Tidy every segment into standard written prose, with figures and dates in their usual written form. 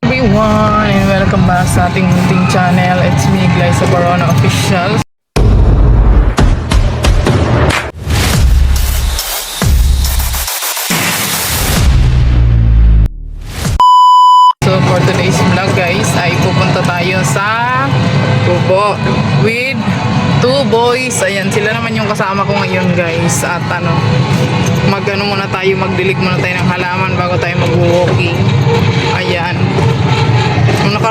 Everyone, and welcome back sa ating munting channel. It's me, Glyza Barona Official. So for today's vlog guys, ay pupunta tayo sa Kubo with two boys. Ayan, sila naman yung kasama ko ngayon guys. At muna tayo, magdilig muna tayo ng halaman bago tayo mag-walking. Ayan. Nung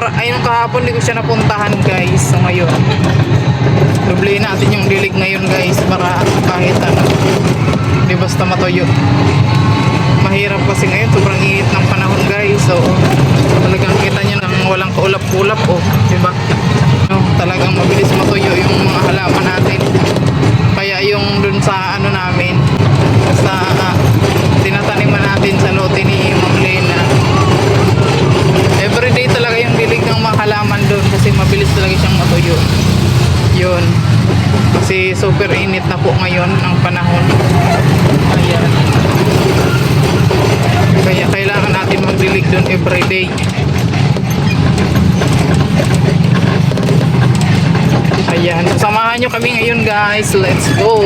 kahapon di ko siya napuntahan guys. So ngayon, dubli natin yung dilig ngayon guys para kahit di basta matuyo. Mahirap kasi ngayon, sobrang init ng panahon guys. So talagang kita nyo nang walang kaulap-ulap diba? Talagang mabilis matuyo yung mga halaman natin. Kaya yung dun sa namin, sa tinataniman natin sa lote ni Ma'am Lena, everyday talaga yung dilig ng mga halaman doon kasi mabilis talaga siyang matuyo. Yun, kasi super init na po ngayon ang panahon. Ayan, kaya kailangan natin magdilig doon everyday. Ayan, samahan nyo kami ngayon guys. Let's go!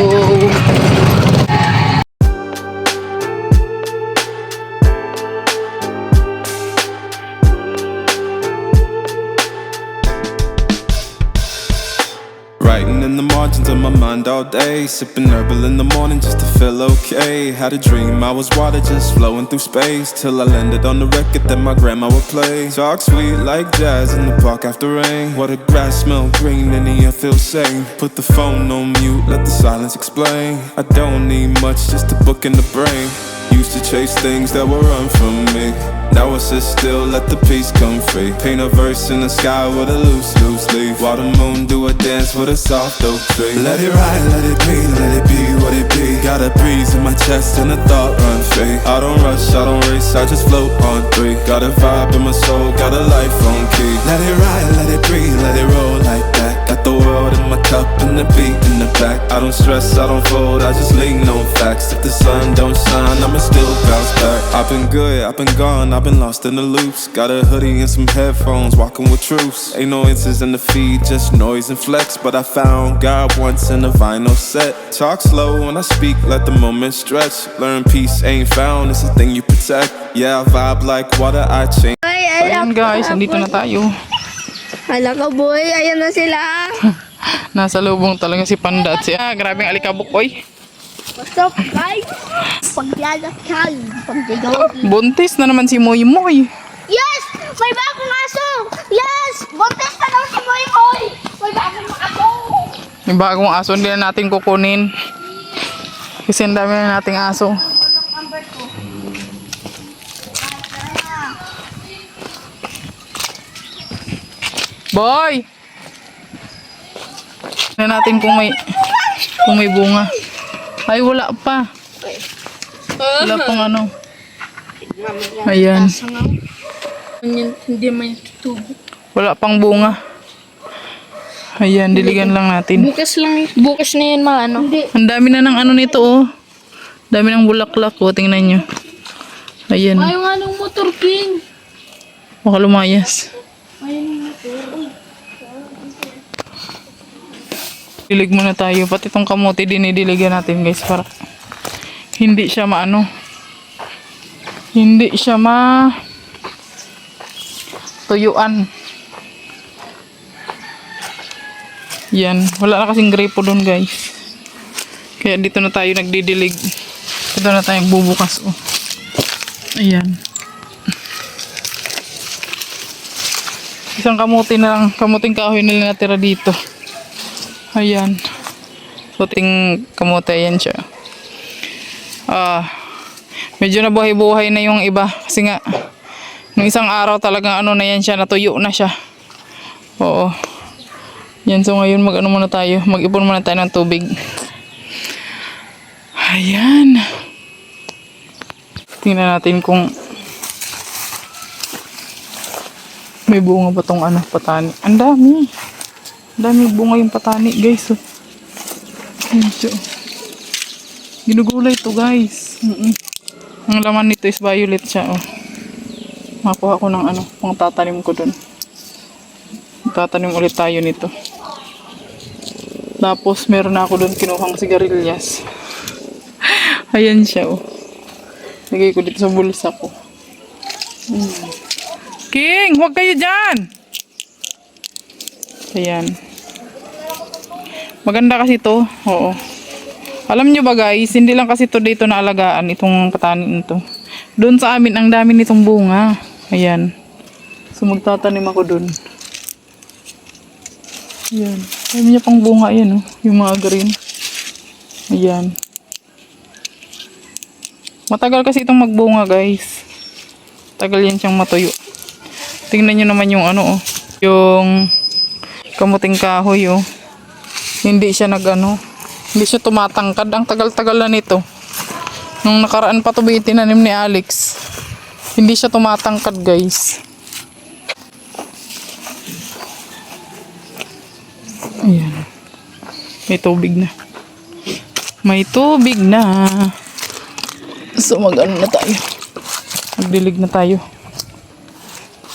Writing in the margins of my mind all day, sipping herbal in the morning just to feel okay. Had a dream I was water just flowing through space, till I landed on the record that my grandma would play. Talk sweet like jazz in the park after rain. What the grass smell green and the air feels sane. Put the phone on mute, let the silence explain. I don't need much, just a book in the brain. Used to chase things that would run from me. Now I sit still, let the peace come free. Paint a verse in the sky with a loose leaf. While the moon do a dance with a soft oak tree. Let it ride, let it be what it be. Got a breeze in my chest and a thought run free. I don't rush, I don't race, I just float on three. Got a vibe in my soul, got a life on key. Let it ride, let it breathe, let it roll like that. Got the world in my cup and the beat in the back. I don't stress, I don't fold, I just lean on facts. If the sun don't shine, I'ma still bounce back. I've been good, I've been gone, I've been lost in the loops. Got a hoodie and some headphones, walking with troops. Ain't no inches in the feed, just noise and flex. But I found God once in a vinyl set. Talk slow when I speak, let the moment stretch. Learn peace ain't found, it's a thing you protect. Yeah, I vibe like water, I change. Ayan guys, andito na tayo. Hala ka boy, ayan na sila. Nasa lubong talaga si Panda at grabing alikabok oy. What's up guys? Paglalat tayo, pagdigaw. Buntis na naman si Moy Moy. Yes! May bagong aso! Yes! Buntis na daw si Moy Moy! May bagong aso! May bagong aso, hindi na natin kukunin. Kasi ang dami na nating aso. Boy! Tignan natin kung may bunga. Ay, wala pa. Wala pang Ayan. Hindi man tutubo. Wala pang bunga. Ayan, diligan lang natin. Bukas na yan mga Ang dami na ng nito Dami ng bulaklak tingnan nyo. Ayan. Ayaw nga ng motor king. Baka lumayas. Dilig muna tayo. Pati itong kamote dinidiligan natin guys para hindi siya hindi siya tuyuan. Yan. Wala na kasing grepo doon guys. Kaya dito na tayo nagdidilig. Dito na tayo bubukas. Ayan. Isang kamote na lang. Kamuting kahoy na lang natira dito. Ayan. Puting kamote yan siya. Medyo nabuhay-buhay na yung iba. Kasi nga, nung isang araw talagang na yan siya. Natuyo na siya. Oo. Yan. So ngayon muna tayo. Mag-ipon muna tayo ng tubig. Ayan. Tingnan natin kung may bunga ba tong patani. Ang dami. Dami bunga yung patani guys. Medyo ginugulay to guys. Ang laman nito is violet siya Makuha ko ng ano, pang tatanim ko dun. Tatanim ulit tayo nito. Tapos meron na ako dun kinuhang sigarilyas. Ayan siya oh. Lagay ko dito sa bulsa ko. King, huwag kayo dyan! Ayan. Maganda kasi to. Oo. Alam nyo ba guys, hindi lang kasi to dito naalagaan itong katanin ito. Doon sa amin, ang dami nitong bunga. Ayan. So magtatanim ako doon. Ayan. Ayan niya pang bunga yan oh. Yung mga green. Ayan. Matagal kasi itong magbunga guys. Tagal yan siyang matuyo. Tingnan nyo naman yung ano oh. Yung kamuting kahoy oh. Hindi siya hindi siya tumatangkad. Ang tagal-tagal na nito. Nung nakaraan pa ito itinanim ni Alex. Hindi siya tumatangkad guys. Ayan. May tubig na. May tubig na. So mag-ano na tayo. Magdilig na tayo.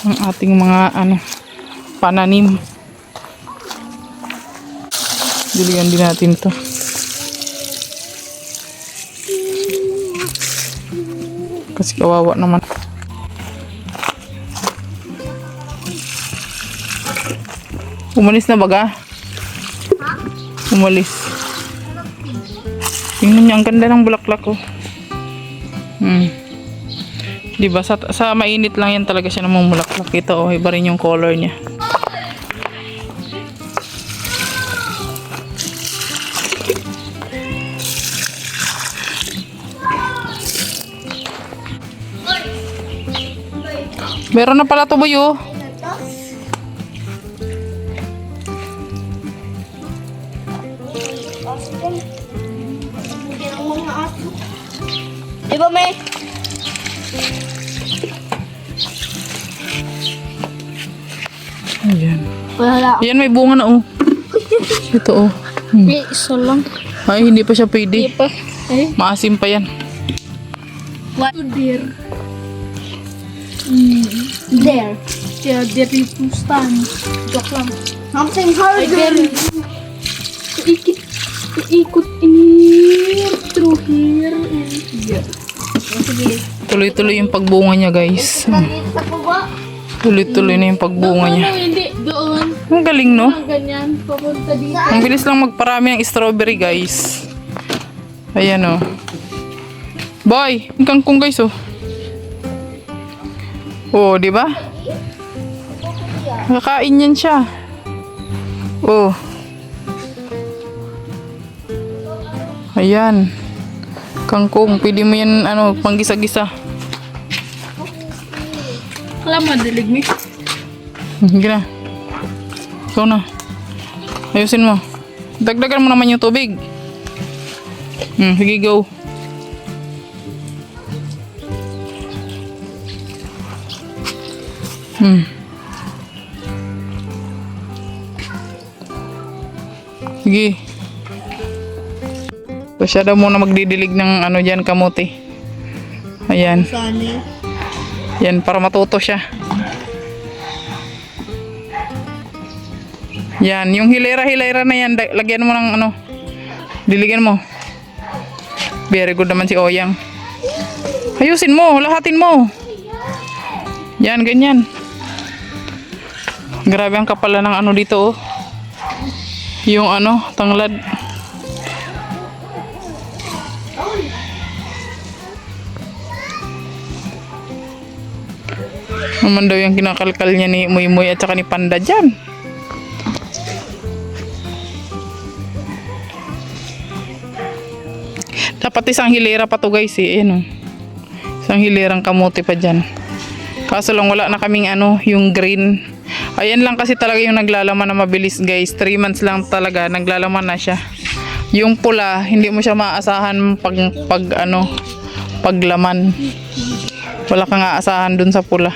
Ang ating mga pananim. Diligan din natin to. Kasi kawawa naman. Umalis na baga? Umalis. Tingnan niyo, ang ganda ng bulaklak ko. Diba? Sa mainit lang yan talaga siya namumulaklak. Ito, iba rin yung color niya. Meron na pala tuboy oh. Diba may? Ayan. Wala. Ayan, may bunga na oh. Ito oh. Isa lang. Ay, hindi pa siya pwede. Di pa. Eh? Maasim pa yan. What? Dear. There. Yeah, there you stand. Joke lang. Something harder. Ikot in here, through here, and here. Sige. Tuloy-tuloy yung pagbunga niya guys. Nandito sa baba. Tuloy-tuloy na yung pagbunga niya. Hindi, doon. Ang galing no? Ganyan, papunta dito. Ang bilis lang magparami ng strawberry guys. Ayan oh. Boy, ang kangkong guys oh. Oh, di ba? Nakakain yan siya. Oh. Ayan. Kangkong, pwede mo yan panggisa-gisa. Alam mo, dilig mo. Sige na. Ikaw na. Ayusin mo. Dagdagan mo naman yung tubig. Sige, go. Sige. So, siya daw muna magdidilig ng dyan, kamote. Ayan. Sani. Yan, para matuto siya. Yan, yung hilera-hilera na yan, lagyan mo ng diligan mo. Very good naman si Oyang. Ayusin mo, lahatin mo. Yan, ganyan. Grabe ang kapala ng dito oh. Yung tanglad. Naman daw yung kinakalkal niya ni Muy Muy at saka ni Panda dyan. Dapat isang hilera pa to guys eh. Ayan, oh. Isang hilerang kamote pa dyan. Kaso lang wala na kaming yung green. Ayan lang kasi talaga yung naglalaman na mabilis guys. 3 months lang talaga naglalaman na siya. Yung pula, hindi mo siya maasahan paglaman. Wala kang aasahan dun sa pula.